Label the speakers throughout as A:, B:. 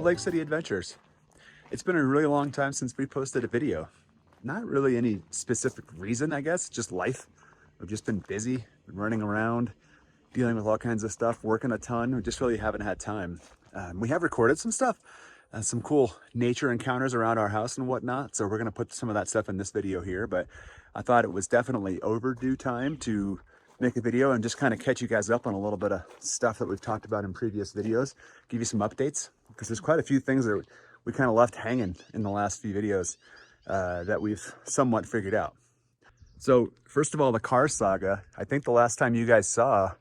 A: Lake City Adventures. It's been a really long time since we posted a video. Not really any specific reason, I guess, just life. We've just been busy, been running around, dealing with all kinds of stuff, working a ton. We just really haven't had time. We have recorded some stuff, some cool nature encounters around our house and whatnot. So we're gonna put some of that stuff in this video here, but I thought it was definitely overdue time to make a video and just kind of catch you guys up on a little bit of stuff that we've talked about in previous videos, give you some updates, because there's quite a few things that we kind of left hanging in the last few videos that we've somewhat figured out. So first of all, the car saga. I think the last time you guys saw,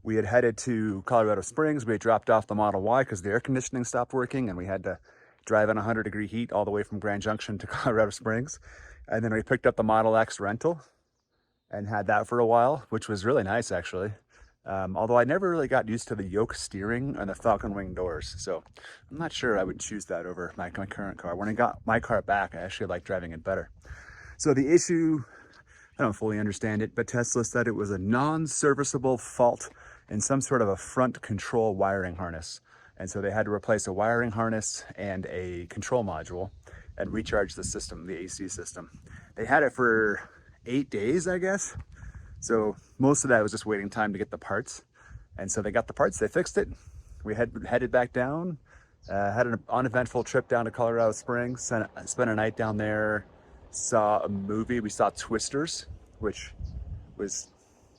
A: we had headed to Colorado Springs. We had dropped off the Model Y because the air conditioning stopped working and we had to drive in 100-degree heat all the way from Grand Junction to Colorado Springs. And then we picked up the Model X rental and had that for a while, which was really nice actually. Although I never really got used to the yoke steering and the Falcon Wing doors. So I'm not sure I would choose that over my current car. When I got my car back, I actually like driving it better. So the issue, I don't fully understand it, but Tesla said it was a non-serviceable fault in some sort of a front control wiring harness. And so they had to replace a wiring harness and a control module and recharge the system, the AC system. They had it for 8 days, I guess. So most of that was just waiting time to get the parts. And so they got the parts, they fixed it. We headed back down, had an uneventful trip down to Colorado Springs, spent a night down there, saw a movie. We saw Twisters, which was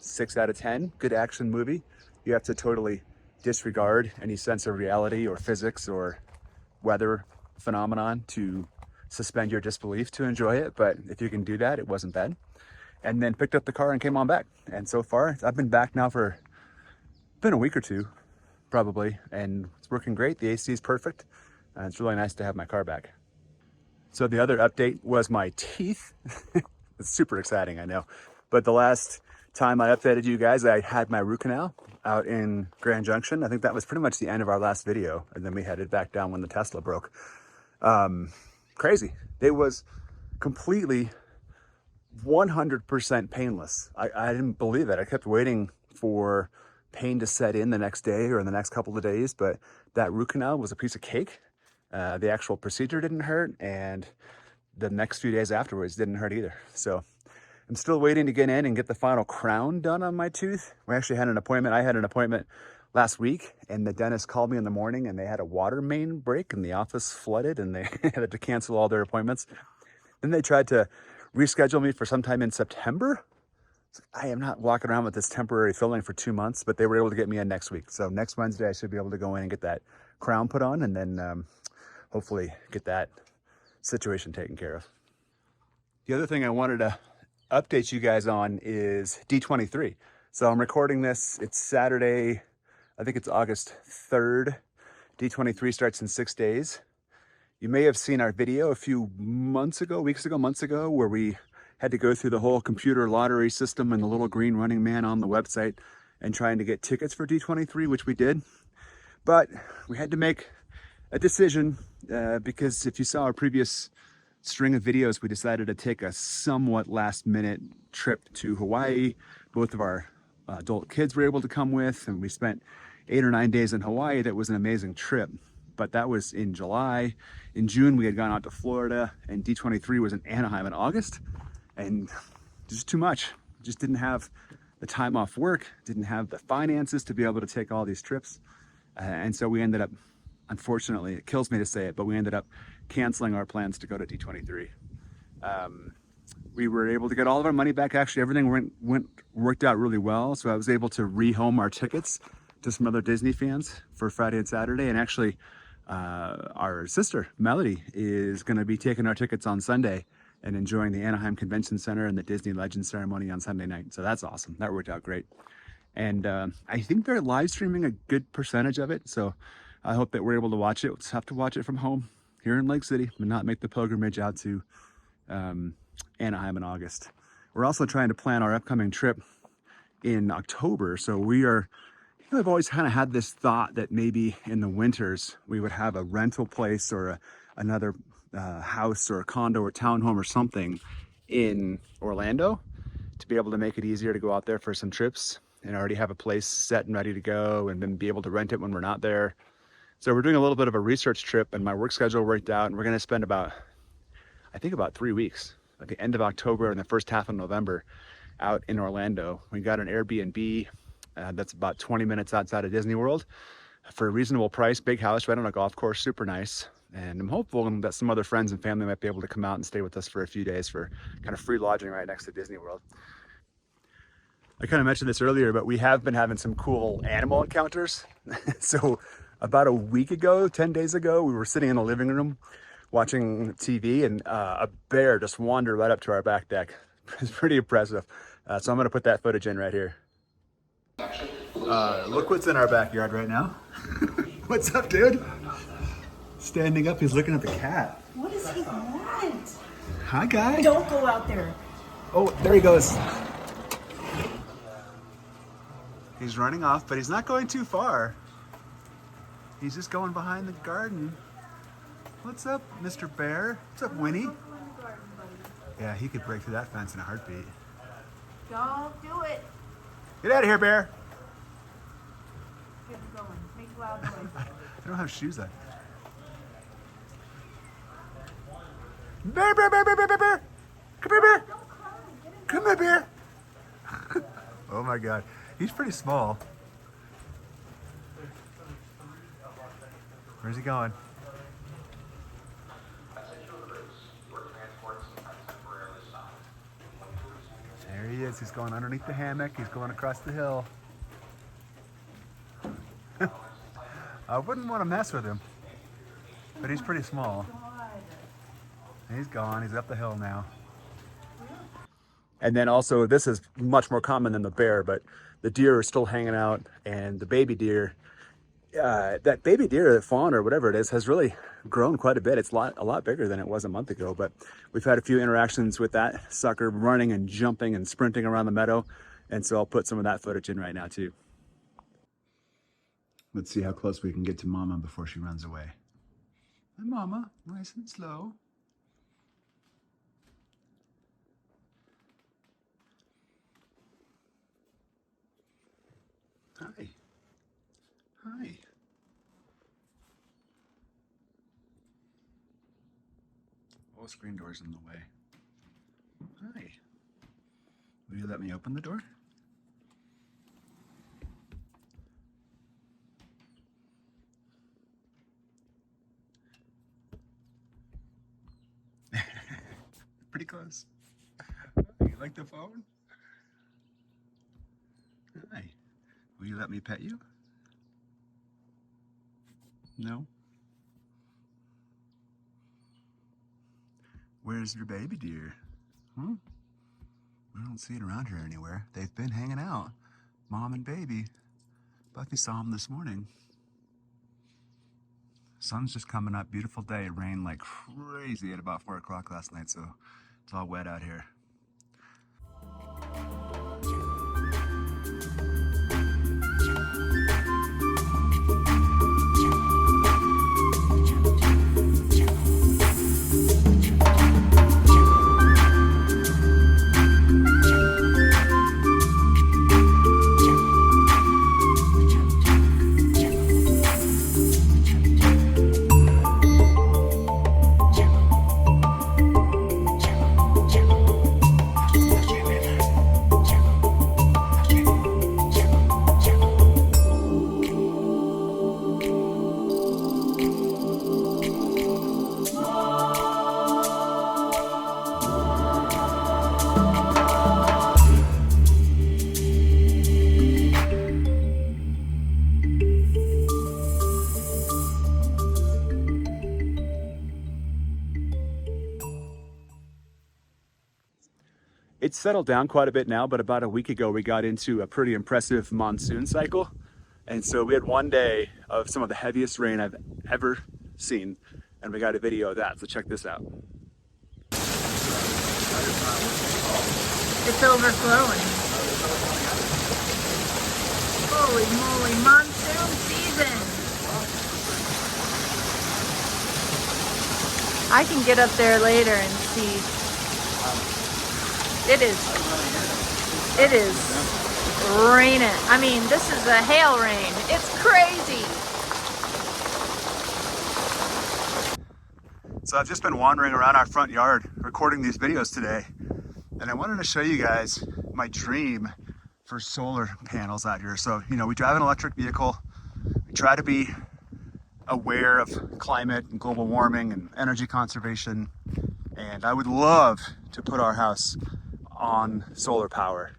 A: 6 out of 10, good action movie. You have to totally disregard any sense of reality or physics or weather phenomenon to suspend your disbelief to enjoy it. But if you can do that, it wasn't bad. And then picked up the car and came on back. And so far, I've been back now for, been a week or two, probably, and it's working great. The AC is perfect. It's really nice to have my car back. So the other update was my teeth. It's super exciting, I know. But the last time I updated you guys, I had my root canal out in Grand Junction. I think that was pretty much the end of our last video. And then we headed back down when the Tesla broke. Crazy. It was completely 100% painless. I didn't believe it. I kept waiting for pain to set in the next day or in the next couple of days, but that root canal was a piece of cake. The actual procedure didn't hurt, and the next few days afterwards didn't hurt either. So I'm still waiting to get in and get the final crown done on my tooth. We actually had an appointment. I had an appointment last week, and the dentist called me in the morning and they had a water main break and the office flooded and they had to cancel all their appointments. Then they tried to reschedule me for sometime in September. I am not walking around with this temporary filling for 2 months, but they were able to get me in next week. So next Wednesday, I should be able to go in and get that crown put on and then hopefully get that situation taken care of. The other thing I wanted to update you guys on is D23. So I'm recording this, it's Saturday, I think it's August 3rd. D23 starts in 6 days. You may have seen our video a few months ago, where we had to go through the whole computer lottery system and the little green running man on the website and trying to get tickets for D23, which we did. But we had to make a decision because if you saw our previous string of videos, we decided to take a somewhat last minute trip to Hawaii. Both of our adult kids were able to come with, and we spent 8 or 9 days in Hawaii. That was an amazing trip. But that was in July. In June, we had gone out to Florida, and D23 was in Anaheim in August, and just too much. Just didn't have the time off work, didn't have the finances to be able to take all these trips. And so we ended up, unfortunately, it kills me to say it, but we ended up canceling our plans to go to D23. We were able to get all of our money back. Actually, everything worked out really well. So I was able to rehome our tickets to some other Disney fans for Friday and Saturday. And actually, our sister, Melody, is going to be taking our tickets on Sunday and enjoying the Anaheim Convention Center and the Disney Legends ceremony on Sunday night. So that's awesome. That worked out great. And I think they're live streaming a good percentage of it. So I hope that we're able to watch it. We'll just have to watch it from home here in Lake City and not make the pilgrimage out to Anaheim in August. We're also trying to plan our upcoming trip in October. So we are, I've always kind of had this thought that maybe in the winters we would have a rental place or another house or a condo or townhome or something in Orlando to be able to make it easier to go out there for some trips and already have a place set and ready to go and then be able to rent it when we're not there. So we're doing a little bit of a research trip, and my work schedule worked out, and we're going to spend I think about 3 weeks, at the end of October and the first half of November, out in Orlando. We got an Airbnb that's about 20 minutes outside of Disney World for a reasonable price, big house right on a golf course, super nice. And I'm hopeful that some other friends and family might be able to come out and stay with us for a few days for kind of free lodging right next to Disney World. I kind of mentioned this earlier, but we have been having some cool animal encounters. So about a week ago, 10 days ago, we were sitting in the living room watching TV, and a bear just wandered right up to our back deck. It's pretty impressive. So I'm going to put that footage in right here. Look what's in our backyard right now. What's up, dude? Standing up, he's looking at the cat.
B: What does he want?
A: Hi, guy.
B: Don't go out there.
A: Oh, there he goes. He's running off, but he's not going too far. He's just going behind the garden. What's up, Mr. Bear? What's up, Winnie? Yeah, he could break through that fence in a heartbeat.
B: Don't do it.
A: Get out of here, Bear.
B: Get going. Make loud noise.
A: I don't have shoes on. Bear, bear, bear, bear, bear, bear, bear. Come here, Bear.
B: Don't cry. Get in.
A: Come here, Bear. Oh my God. He's pretty small. Where's he going? There he is. He's going underneath the hammock. He's going across the hill. I wouldn't want to mess with him, but he's pretty small. He's gone. He's up the hill now. And then also, this is much more common than the bear, but the deer are still hanging out, and the baby deer, that baby deer, fawn or whatever it is, has really grown quite a bit. It's a lot bigger than it was a month ago, but we've had a few interactions with that sucker running and jumping and sprinting around the meadow, and so I'll put some of that footage in right now too. Let's see how close we can get to Mama before she runs away. Hi, Mama. Nice and slow. Hi. Hi. Oh, screen door's in the way. Hi. Will you let me open the door? Pretty close. You like the phone? Hi. Will you let me pet you? No? Where's your baby deer? Hmm? We don't see it around here anywhere. They've been hanging out. Mom and baby. Buffy saw them this morning. Sun's just coming up. Beautiful day. It rained like crazy at about 4 o'clock last night, so it's all wet out here. It's settled down quite a bit now, but about a week ago we got into a pretty impressive monsoon cycle. And so we had one day of some of the heaviest rain I've ever seen, and we got a video of that, so check this out.
B: It's overflowing. Holy moly, monsoon season. I can get up there later and see. It is raining. I mean, this is a hail rain. It's crazy.
A: So I've just been wandering around our front yard recording these videos today, and I wanted to show you guys my dream for solar panels out here. So, you know, we drive an electric vehicle, we try to be aware of climate and global warming and energy conservation, and I would love to put our house on solar power.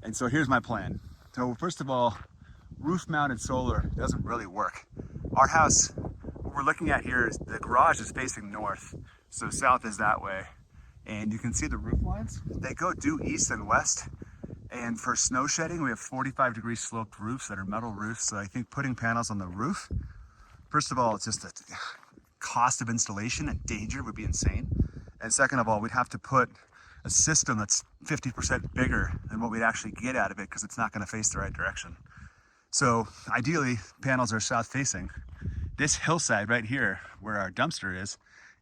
A: And so here's my plan. So first of all, roof mounted solar doesn't really work. Our house, what we're looking at here, is the garage is facing north, so south is that way, and you can see the roof lines. They go due east and west, and for snow shedding we have 45-degree sloped roofs that are metal roofs. So I think putting panels on the roof, first of all, it's just a cost of installation and danger would be insane, and second of all, we'd have to put a system that's 50% bigger than what we'd actually get out of it, because it's not going to face the right direction. So ideally, panels are south facing. This hillside right here, where our dumpster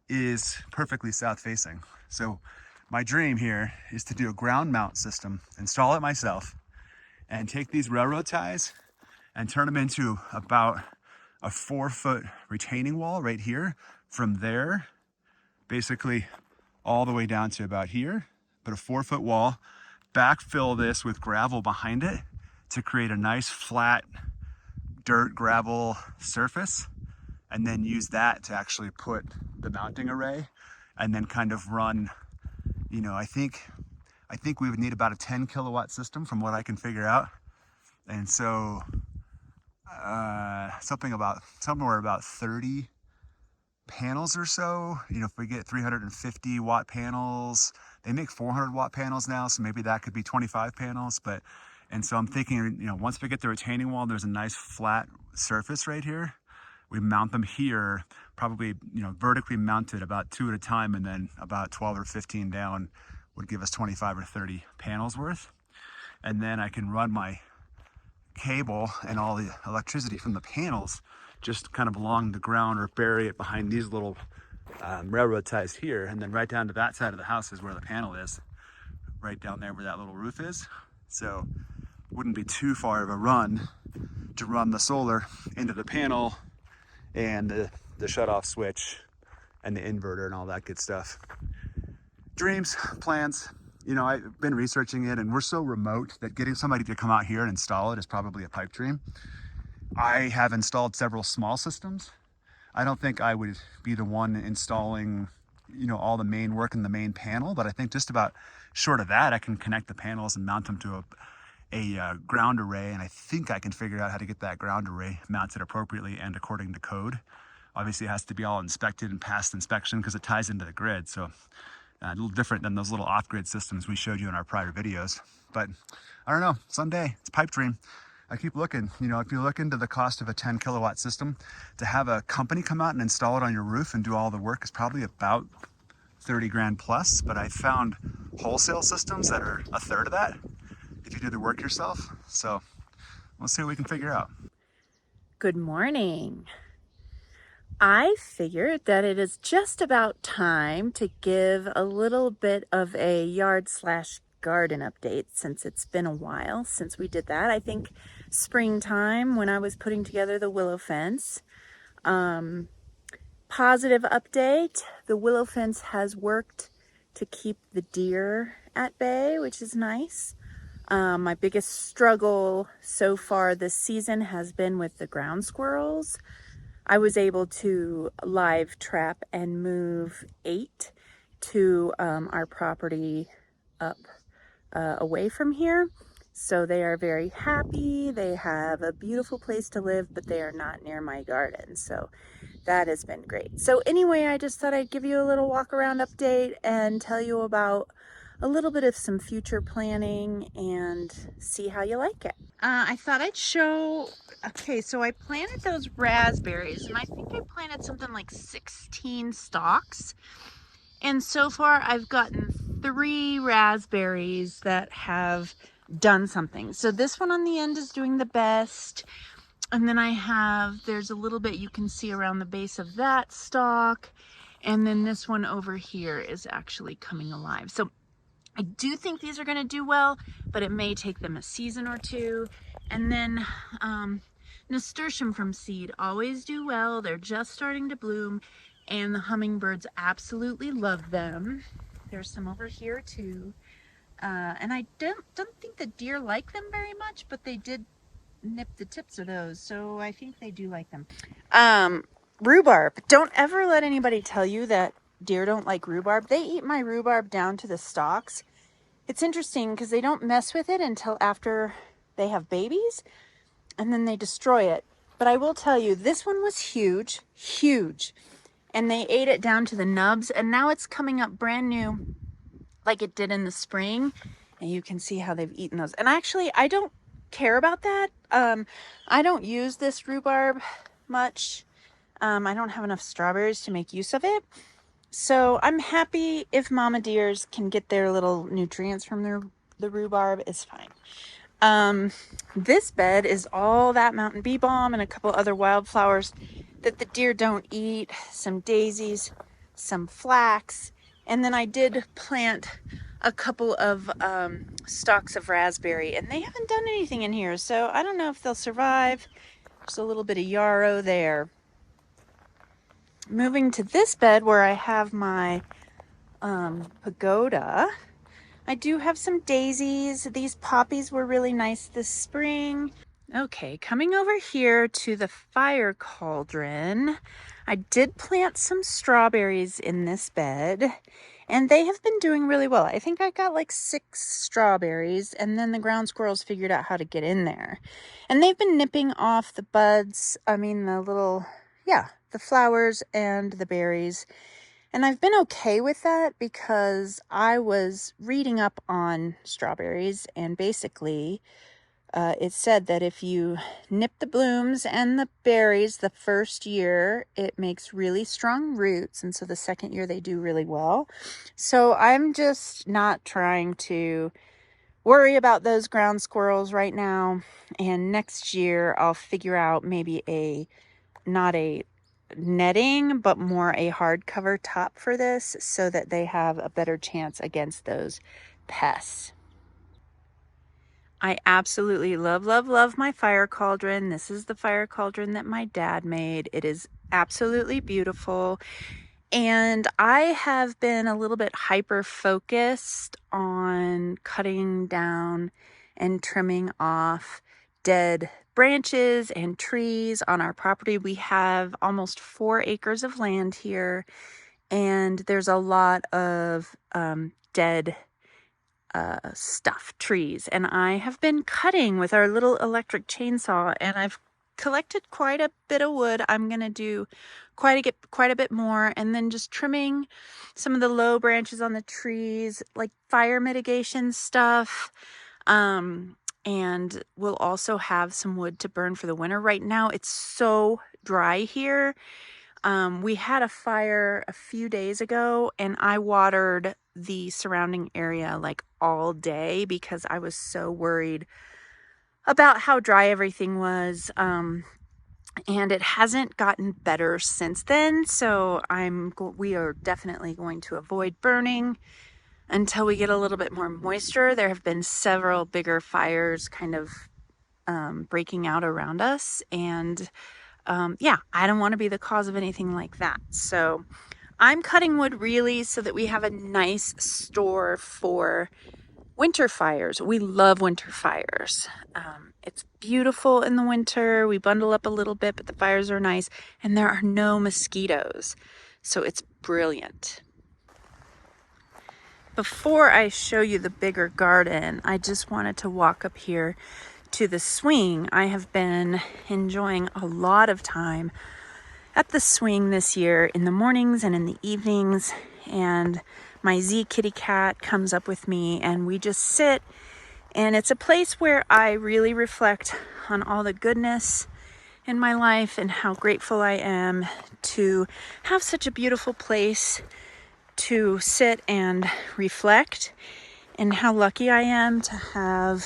A: is perfectly south facing. So my dream here is to do a ground mount system, install it myself, and take these railroad ties and turn them into about a 4-foot retaining wall right here. From there, basically all the way down to about here, but a 4-foot wall. Backfill this with gravel behind it to create a nice flat dirt gravel surface, and then use that to actually put the mounting array, and then kind of run, you know, I think we would need about a 10 kilowatt system from what I can figure out. And so somewhere about 30 panels or so. You know, if we get 350 watt panels, they make 400 watt panels now, so maybe that could be 25 panels. And so I'm thinking, you know, once we get the retaining wall, there's a nice flat surface right here. We mount them here, probably, you know, vertically mounted about 2 at a time, and then about 12 or 15 down would give us 25 or 30 panels worth. And then I can run my cable and all the electricity from the panels just kind of along the ground, or bury it behind these little railroad ties here, and then right down to that side of the house is where the panel is, right down there where that little roof is. So wouldn't be too far of a run to run the solar into the panel and the shut-off switch and the inverter and all that good stuff. Dreams, plans, you know, I've been researching it, and we're so remote that getting somebody to come out here and install it is probably a pipe dream. I have installed several small systems. I don't think I would be the one installing, you know, all the main work in the main panel, but I think just about short of that, I can connect the panels and mount them to a ground array, and I think I can figure out how to get that ground array mounted appropriately and according to code. Obviously, it has to be all inspected and passed inspection because it ties into the grid, so a little different than those little off-grid systems we showed you in our prior videos. But I don't know, someday, it's a pipe dream. I keep looking, you know, if you look into the cost of a 10 kilowatt system, to have a company come out and install it on your roof and do all the work is probably about 30 grand plus, but I found wholesale systems that are a third of that if you do the work yourself. So we'll see what we can figure out.
B: Good morning. I figured that it is just about time to give a little bit of a yard/garden update, since it's been a while since we did that. I think springtime, when I was putting together the willow fence. Positive update, the willow fence has worked to keep the deer at bay, which is nice. My biggest struggle so far this season has been with the ground squirrels. I was able to live trap and move 8 to our property up away from here. So they are very happy. They have a beautiful place to live, but they are not near my garden. So that has been great. So anyway, I just thought I'd give you a little walk around update and tell you about a little bit of some future planning and see how you like it. I thought I'd show, okay, so I planted those raspberries, and I think I planted something like 16 stalks. And so far I've gotten 3 raspberries that have done something. So this one on the end is doing the best. And then there's a little bit you can see around the base of that stalk. And then this one over here is actually coming alive. So I do think these are going to do well, but it may take them a season or two. And then nasturtium from seed always do well. They're just starting to bloom. and the hummingbirds absolutely love them. There's some over here too. And I don't think the deer like them very much, but they did nip the tips of those, so I think they do like them. Rhubarb. Don't ever let anybody tell you that deer don't like rhubarb. They eat my rhubarb down to the stalks. It's interesting because they don't mess with it until after they have babies, and then they destroy it. But I will tell you, this one was huge, huge. And they ate it down to the nubs, and now it's coming up brand new like it did in the spring. And you can see how they've eaten those. And actually, I don't care about that. I don't use this rhubarb much. I don't have enough strawberries to make use of it. So I'm happy if mama deers can get their little nutrients from the rhubarb, it's fine. This bed is all that mountain bee balm and a couple other wildflowers that the deer don't eat, some daisies, some flax, and then I did plant a couple of stalks of raspberry, and they haven't done anything in here, so I don't know if they'll survive. There's a little bit of yarrow there. Moving to this bed where I have my pagoda, I do have some daisies. These poppies were really nice this spring. Okay, coming over here to the fire cauldron, I did plant some strawberries in this bed, and they have been doing really well. I think I got like 6 strawberries, and then the ground squirrels figured out how to get in there. And they've been nipping off the buds, the flowers and the berries. And I've been okay with that because I was reading up on strawberries, and basically it said that if you nip the blooms and the berries the first year, it makes really strong roots. And so the second year they do really well. So I'm just not trying to worry about those ground squirrels right now. And next year I'll figure out maybe not a netting, but more a hardcover top for this so that they have a better chance against those pests. I absolutely love, love, love my fire cauldron. This is the fire cauldron that my dad made. It is absolutely beautiful. And I have been a little bit hyper focused on cutting down and trimming off dead branches and trees on our property. We have almost 4 acres of land here, and there's a lot of dead trees, and I have been cutting with our little electric chainsaw, and I've collected quite a bit of wood. I'm gonna do quite a bit more, and then just trimming some of the low branches on the trees, like fire mitigation stuff. And we'll also have some wood to burn for the winter. Right now it's so dry here. We had a fire a few days ago, and I watered the surrounding area like all day because I was so worried about how dry everything was. And it hasn't gotten better since then. So we are definitely going to avoid burning until we get a little bit more moisture. There have been several bigger fires kind of breaking out around us, and I don't want to be the cause of anything like that. So I'm cutting wood really so that we have a nice store for winter fires. We love winter fires. It's beautiful in the winter. We bundle up a little bit, but the fires are nice, and there are no mosquitoes. So it's brilliant. Before I show you the bigger garden, I just wanted to walk up here to the swing. I have been enjoying a lot of time at the swing this year in the mornings and in the evenings, and my Z kitty cat comes up with me and we just sit, and it's a place where I really reflect on all the goodness in my life and how grateful I am to have such a beautiful place to sit and reflect, and how lucky I am to have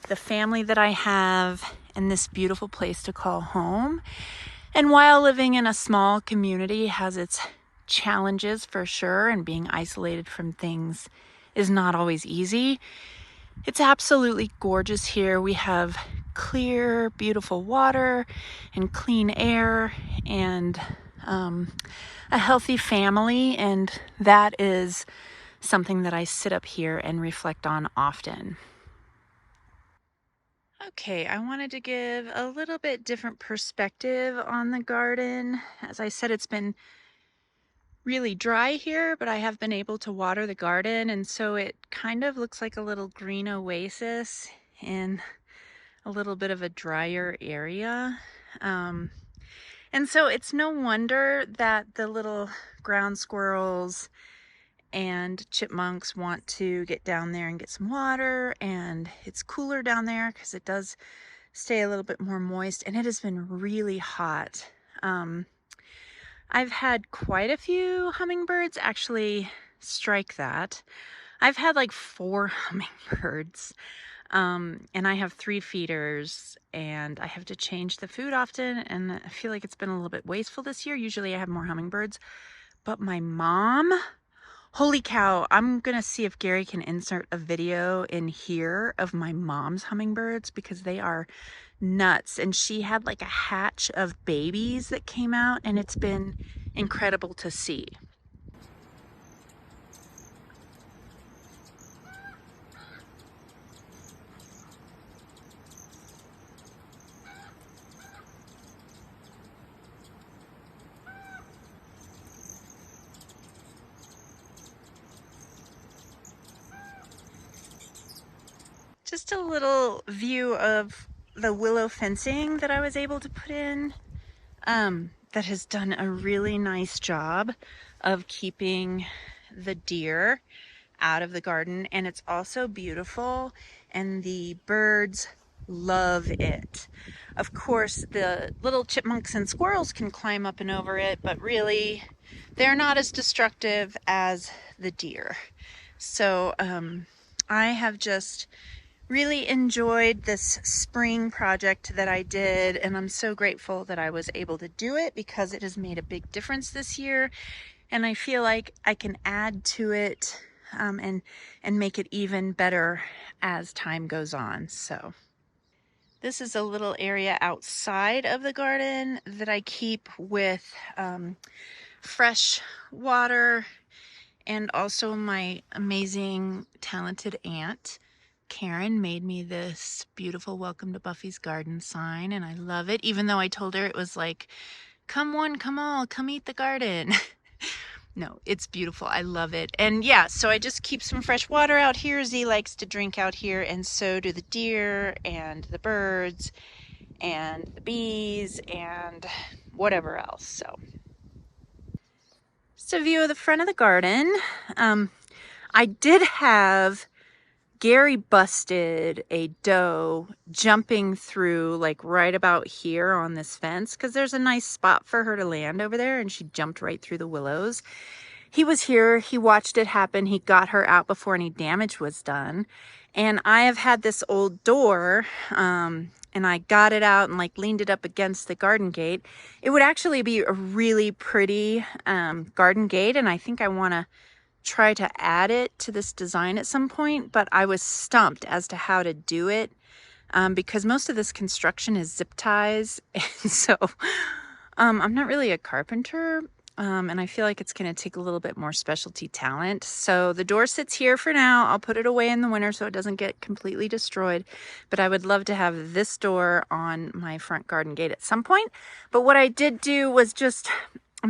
B: the family that I have and this beautiful place to call home. And while living in a small community has its challenges for sure, and being isolated from things is not always easy, it's absolutely gorgeous here. We have clear, beautiful water and clean air, and a healthy family, and that is something that I sit up here and reflect on often. Okay, I wanted to give a little bit different perspective on the garden. As I said, it's been really dry here, but I have been able to water the garden, and so it kind of looks like a little green oasis in a little bit of a drier area. And so it's no wonder that the little ground squirrels and chipmunks want to get down there and get some water, and it's cooler down there because it does stay a little bit more moist, and it has been really hot. I've had quite a few hummingbirds actually strike that. I've had like 4 hummingbirds, and I have 3 feeders, and I have to change the food often, and I feel like it's been a little bit wasteful this year. Usually I have more hummingbirds, but my mom, holy cow, I'm gonna see if Gary can insert a video in here of my mom's hummingbirds because they are nuts. And she had like a hatch of babies that came out, and it's been incredible to see. Just a little view of the willow fencing that I was able to put in, that has done a really nice job of keeping the deer out of the garden, and it's also beautiful, and the birds love it. Of course, the little chipmunks and squirrels can climb up and over it, but really they're not as destructive as the deer. So I have just really enjoyed this spring project that I did, and I'm so grateful that I was able to do it because it has made a big difference this year, and I feel like I can add to it and make it even better as time goes on. So this is a little area outside of the garden that I keep with fresh water, and also my amazing talented aunt Karen made me this beautiful Welcome to Buffy's Garden sign, and I love it, even though I told her it was like, come one, come all, come eat the garden. No, it's beautiful. I love it. And yeah, so I just keep some fresh water out here. Z likes to drink out here, and so do the deer and the birds and the bees and whatever else. So just a view of the front of the garden. I did have Gary busted a doe jumping through like right about here on this fence because there's a nice spot for her to land over there, and she jumped right through the willows. He was here, he watched it happen, he got her out before any damage was done. And I have had this old door, and I got it out and like leaned it up against the garden gate. It would actually be a really pretty garden gate, and I think I want to try to add it to this design at some point, but I was stumped as to how to do it because most of this construction is zip ties, and so I'm not really a carpenter, and I feel like it's going to take a little bit more specialty talent. So the door sits here for now. I'll put it away in the winter so it doesn't get completely destroyed, but I would love to have this door on my front garden gate at some point. But what I did do was just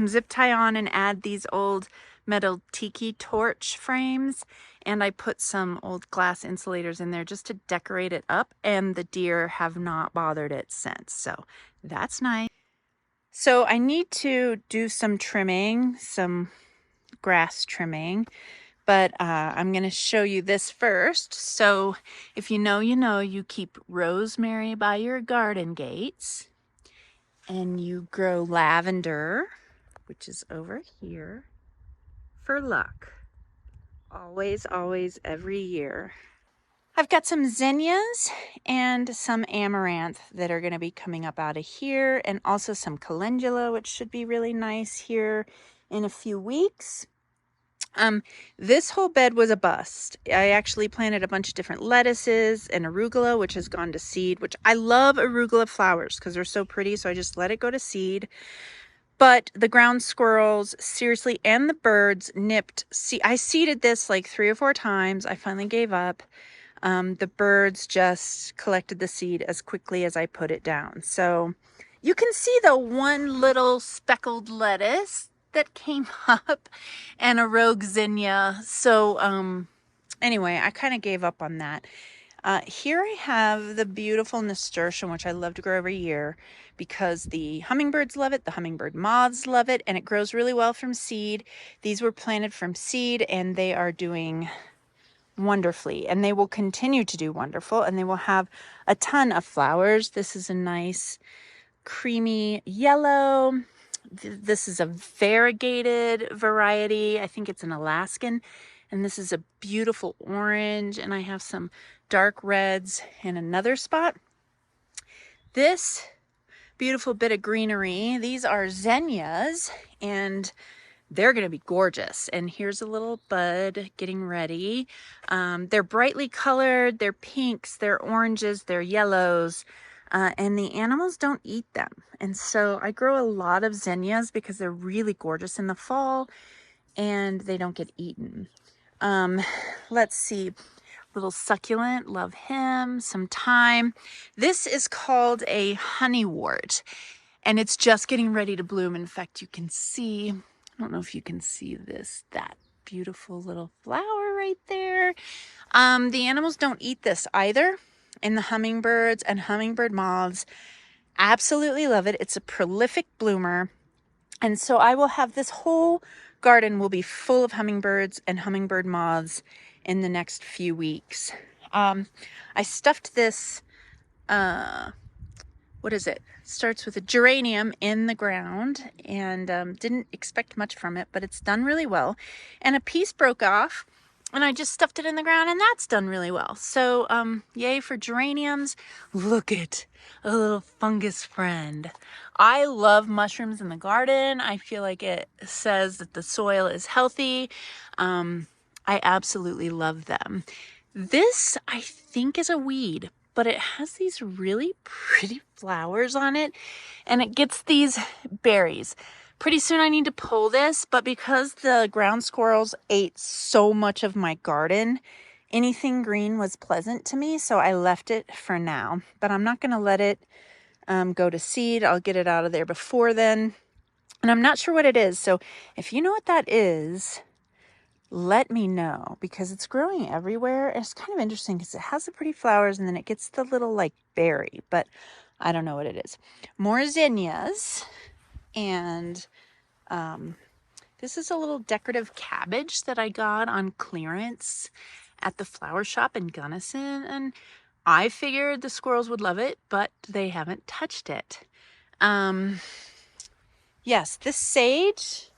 B: zip tie on and add these old metal tiki torch frames, and I put some old glass insulators in there just to decorate it up, and the deer have not bothered it since, so that's nice. So I need to do some trimming, some grass trimming, but I'm going to show you this first. So if you know, you know, you keep rosemary by your garden gates, and you grow lavender, which is over here, for luck. Always, always, every year. I've got some zinnias and some amaranth that are going to be coming up out of here, and also some calendula, which should be really nice here in a few weeks. This whole bed was a bust. I actually planted a bunch of different lettuces and arugula, which has gone to seed, which I love arugula flowers because they're so pretty, so I just let it go to seed. But the ground squirrels, seriously, and the birds nipped. See, I seeded this like 3 or 4 times. I finally gave up. The birds just collected the seed as quickly as I put it down. So you can see the one little speckled lettuce that came up and a rogue zinnia. So anyway, I kind of gave up on that. Here I have the beautiful nasturtium, which I love to grow every year because the hummingbirds love it, the hummingbird moths love it, and it grows really well from seed. These were planted from seed and they are doing wonderfully, and they will continue to do wonderful, and they will have a ton of flowers. This is a nice creamy yellow. This is a variegated variety. I think it's an Alaskan. And this is a beautiful orange, and I have some dark reds in another spot. This beautiful bit of greenery, these are zinnias, and they're going to be gorgeous. And here's a little bud getting ready. They're brightly colored, they're pinks, they're oranges, they're yellows, and the animals don't eat them. And so I grow a lot of zinnias because they're really gorgeous in the fall and they don't get eaten. Let's see, little succulent, love him, some thyme. This is called a honeywort, and it's just getting ready to bloom. In fact, you can see, I don't know if you can see this, that beautiful little flower right there. The animals don't eat this either, and the hummingbirds and hummingbird moths absolutely love it. It's a prolific bloomer, and so I will have this whole garden will be full of hummingbirds and hummingbird moths in the next few weeks. I stuffed this, what is it? Starts with a geranium in the ground, and didn't expect much from it, but it's done really well. And a piece broke off, and I just stuffed it in the ground, and that's done really well. So yay for geraniums. Look at a little fungus friend. I love mushrooms in the garden. I feel like it says that the soil is healthy. I absolutely love them. This, I think, is a weed, but it has these really pretty flowers on it, and it gets these berries. Pretty soon I need to pull this, but because the ground squirrels ate so much of my garden, anything green was pleasant to me, so I left it for now. But I'm not going to let it go to seed. I'll get it out of there before then. And I'm not sure what it is, so if you know what that is, let me know, because it's growing everywhere. It's kind of interesting because it has the pretty flowers and then it gets the little like berry, but I don't know what it is. More zinnias, and this is a little decorative cabbage that I got on clearance at the flower shop in Gunnison, and I figured the squirrels would love it, but they haven't touched it. Yes, this sage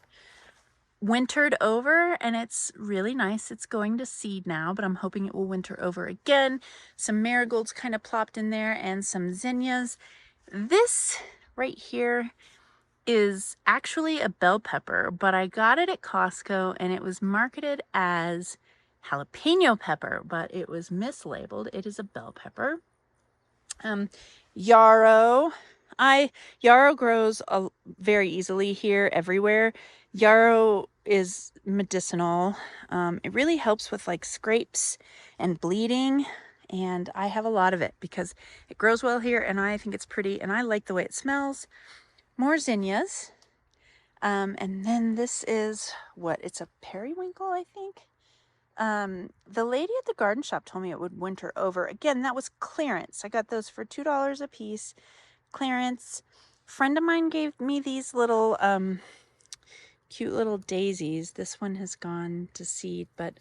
B: wintered over, and it's really nice. It's going to seed now, but I'm hoping it will winter over again. Some marigolds kind of plopped in there, and some zinnias. This right here is actually a bell pepper, but I got it at Costco and it was marketed as jalapeno pepper, but it was mislabeled. It is a bell pepper. Yarrow. Yarrow grows very easily here, everywhere. Yarrow is medicinal. It really helps with like scrapes and bleeding, and I have a lot of it because it grows well here, and I think it's pretty, and I like the way it smells. More zinnias. And then this is what? It's a periwinkle, I think. The lady at the garden shop told me it would winter over. Again, that was clearance. I got those for $2 a piece. Clearance. Friend of mine gave me these little cute little daisies. This one has gone to seed, but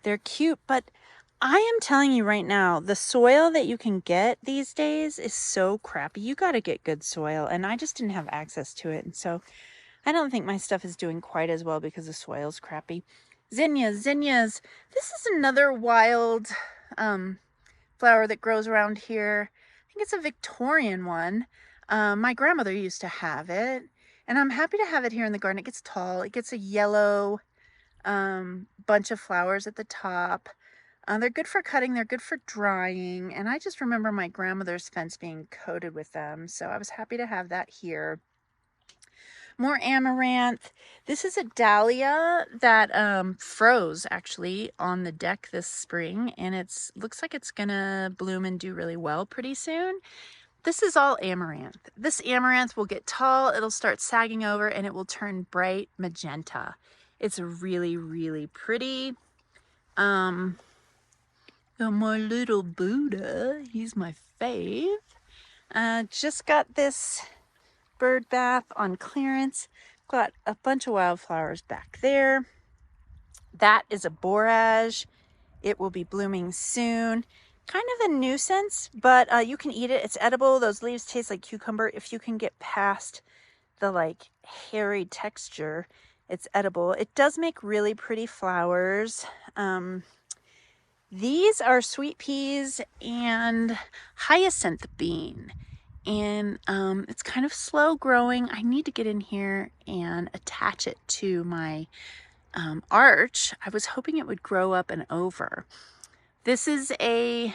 B: they're cute. But I am telling you right now, the soil that you can get these days is so crappy. You got to get good soil, and I just didn't have access to it. And so I don't think my stuff is doing quite as well because the soil's crappy. Zinnias. This is another wild flower that grows around here. I think it's a Victorian one. My grandmother used to have it, and I'm happy to have it here in the garden. It gets tall. It gets a yellow bunch of flowers at the top. They're good for cutting, they're good for drying, and I just remember my grandmother's fence being coated with them, so I was happy to have that here. More amaranth. This is a dahlia that froze actually on the deck this spring, and it's looks like it's gonna bloom and do really well pretty soon. This is all amaranth. This amaranth will get tall, it'll start sagging over, and it will turn bright magenta. It's really, really pretty. And my little Buddha, he's my fave. Just got this bird bath on clearance. Got a bunch of wildflowers back there. That is a borage. It will be blooming soon. Kind of a nuisance, but you can eat it. It's edible. Those leaves taste like cucumber. If you can get past the like hairy texture, it's edible. It does make really pretty flowers. These are sweet peas and hyacinth bean. And it's kind of slow growing. I need to get in here and attach it to my arch. I was hoping it would grow up and over. This is a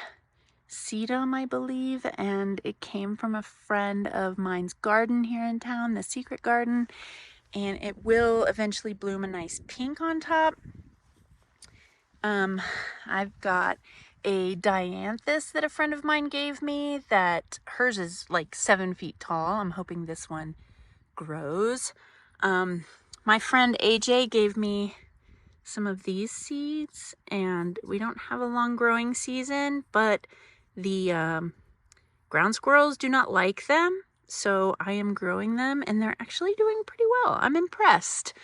B: sedum, I believe, and it came from a friend of mine's garden here in town, the secret garden, and it will eventually bloom a nice pink on top. I've got a dianthus that a friend of mine gave me that hers is like 7 feet tall. I'm hoping this one grows. My friend AJ gave me some of these seeds, and we don't have a long growing season, but the ground squirrels do not like them, so I am growing them, and they're actually doing pretty well. I'm impressed.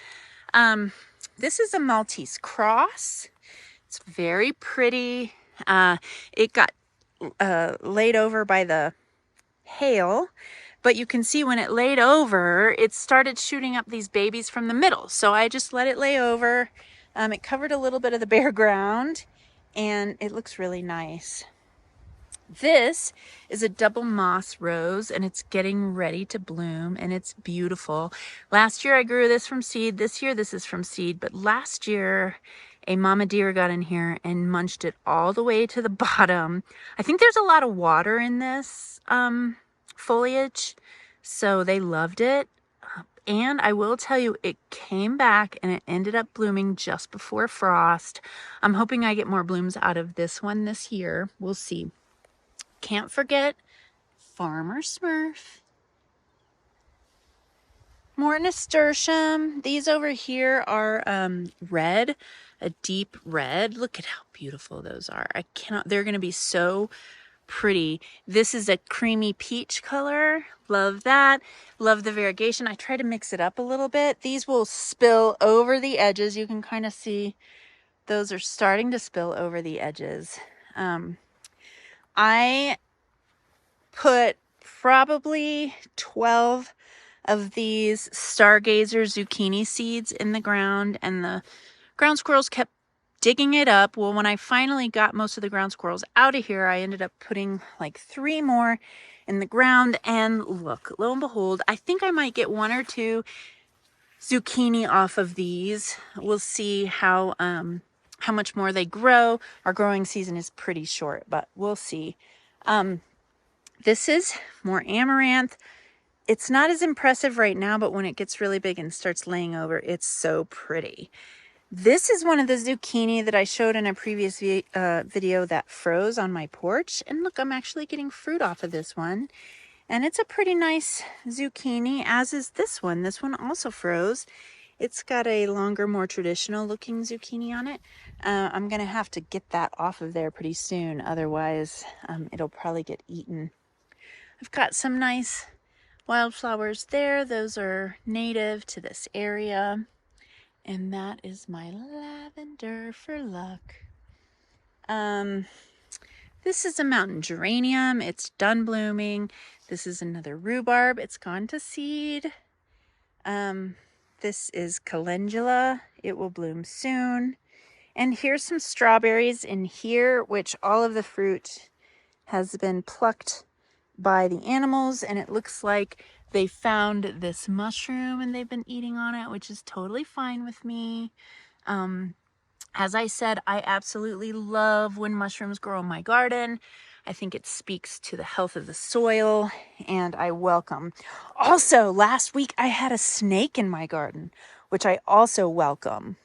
B: This is a Maltese cross. It's very pretty. It got laid over by the hail, but you can see when it laid over, it started shooting up these babies from the middle. So I just let it lay over. It covered a little bit of the bare ground, and it looks really nice. This is a double moss rose, and it's getting ready to bloom, and it's beautiful. Last year I grew this from seed. This year this is from seed, but last year a mama deer got in here and munched it all the way to the bottom. I think there's a lot of water in this foliage, so they loved it. And I will tell you, it came back and it ended up blooming just before frost. I'm hoping I get more blooms out of this one this year. We'll see. Can't forget Farmer Smurf. More nasturtium. These over here are red, a deep red. Look at how beautiful those are. I cannot, they're going to be so pretty. This is a creamy peach color. Love that. Love the variegation. I try to mix it up a little bit. These will spill over the edges. You can kind of see those are starting to spill over the edges. I put probably 12 of these stargazer zucchini seeds in the ground, and the ground squirrels kept digging it up. Well, when I finally got most of the ground squirrels out of here, I ended up putting like 3 more in the ground, and look, lo and behold, I think I might get 1 or 2 zucchini off of these. We'll see how much more they grow. Our growing season is pretty short, but we'll see. This is more amaranth. It's not as impressive right now, but when it gets really big and starts laying over, it's so pretty. This is one of the zucchini that I showed in a previous video that froze on my porch. And look, I'm actually getting fruit off of this one. And it's a pretty nice zucchini, as is this one. This one also froze. It's got a longer, more traditional looking zucchini on it. I'm going to have to get that off of there pretty soon. Otherwise, it'll probably get eaten. I've got some nice wildflowers there. Those are native to this area. And that is my lavender for luck. This is a mountain geranium. It's done blooming. This is another rhubarb. It's gone to seed. This is calendula. It will bloom soon. And here's some strawberries in here, which all of the fruit has been plucked by the animals, and it looks like they found this mushroom and they've been eating on it, which is totally fine with me. As I said, I absolutely love when mushrooms grow in my garden. I think it speaks to the health of the soil, and I welcome. Also, last week I had a snake in my garden, which I also welcome.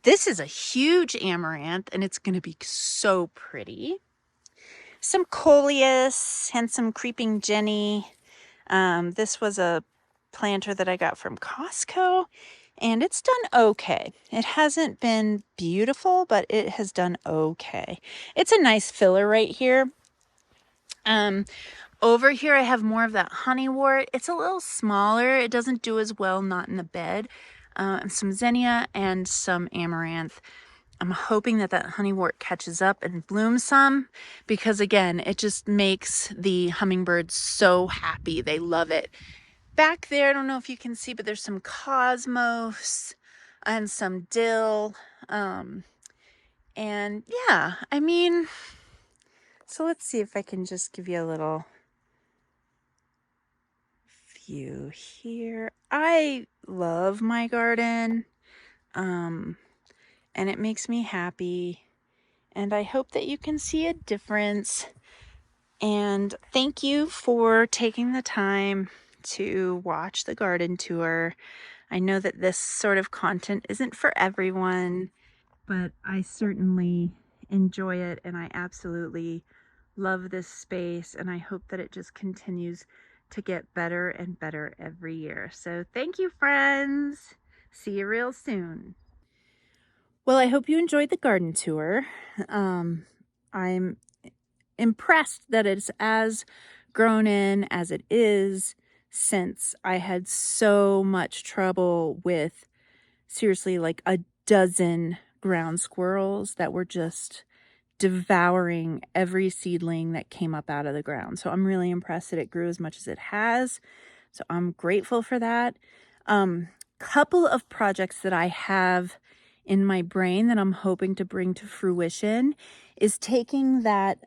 B: This is a huge amaranth, and it's going to be so pretty. Some coleus and some creeping jenny. This was a planter that I got from Costco, and it's done okay. It hasn't been beautiful, but it has done okay. It's a nice filler right here. Over here I have more of that honeywort. It's a little smaller. It doesn't do as well not in the bed. Some zinnia and some amaranth. I'm hoping that that honeywort catches up and blooms some, because again, it just makes the hummingbirds so happy. They love it. Back there, I don't know if you can see, but there's some cosmos and some dill. And yeah, I mean, so let's see if I can just give you a little view here. I love my garden, and it makes me happy. And I hope that you can see a difference. And thank you for taking the time to watch the garden tour. I know that this sort of content isn't for everyone, but I certainly enjoy it, and I absolutely love this space, and I hope that it just continues to get better and better every year. So thank you, friends. See you real soon. Well, I hope you enjoyed the garden tour. I'm impressed that it's as grown in as it is, since I had so much trouble with seriously like a dozen ground squirrels that were just devouring every seedling that came up out of the ground. So I'm really impressed that it grew as much as it has. So I'm grateful for that. Couple of projects that I have in my brain that I'm hoping to bring to fruition is taking that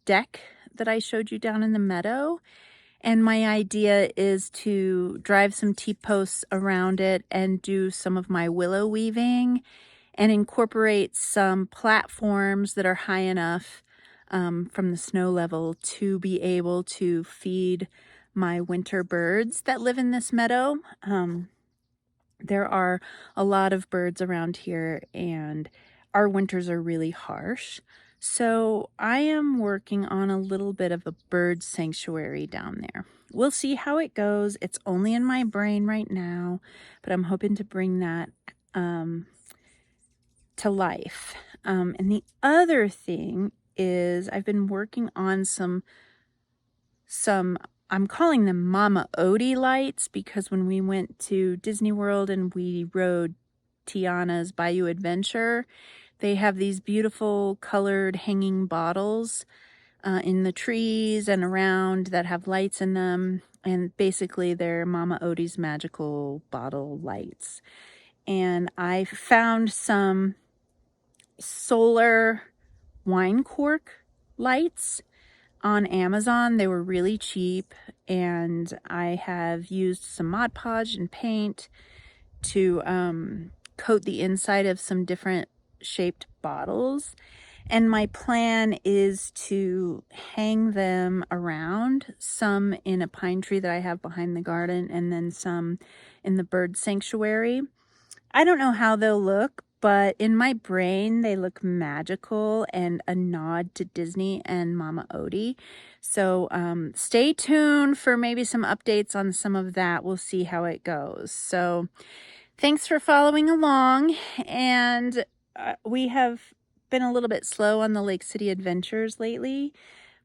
B: deck that I showed you down in the meadow, and my idea is to drive some T-posts around it and do some of my willow weaving and incorporate some platforms that are high enough from the snow level to be able to feed my winter birds that live in this meadow. There are a lot of birds around here, and our winters are really harsh. So I am working on a little bit of a bird sanctuary down there. We'll see how it goes. It's only in my brain right now, but I'm hoping to bring that to life. And the other thing is I've been working on some I'm calling them Mama Odie lights, because when we went to Disney World and we rode Tiana's Bayou Adventure, they have these beautiful colored hanging bottles in the trees and around that have lights in them. And basically they're Mama Odie's magical bottle lights. And I found some solar wine cork lights on Amazon. They were really cheap, and I have used some Mod Podge and paint to coat the inside of some different shaped bottles. And my plan is to hang them around, some in a pine tree that I have behind the garden, and then some in the bird sanctuary. I don't know how they'll look, but in my brain, they look magical and a nod to Disney and Mama Odie. So stay tuned for maybe some updates on some of that. We'll see how it goes. So thanks for following along. And we have been a little bit slow on the Lake City adventures lately,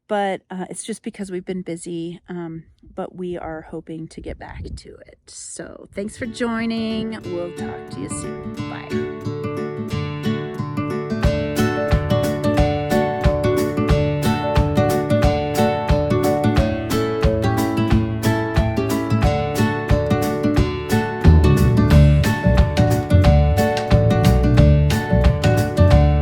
B: but it's just because we've been busy, but we are hoping to get back to it. So thanks for joining. We'll talk to you soon. Bye.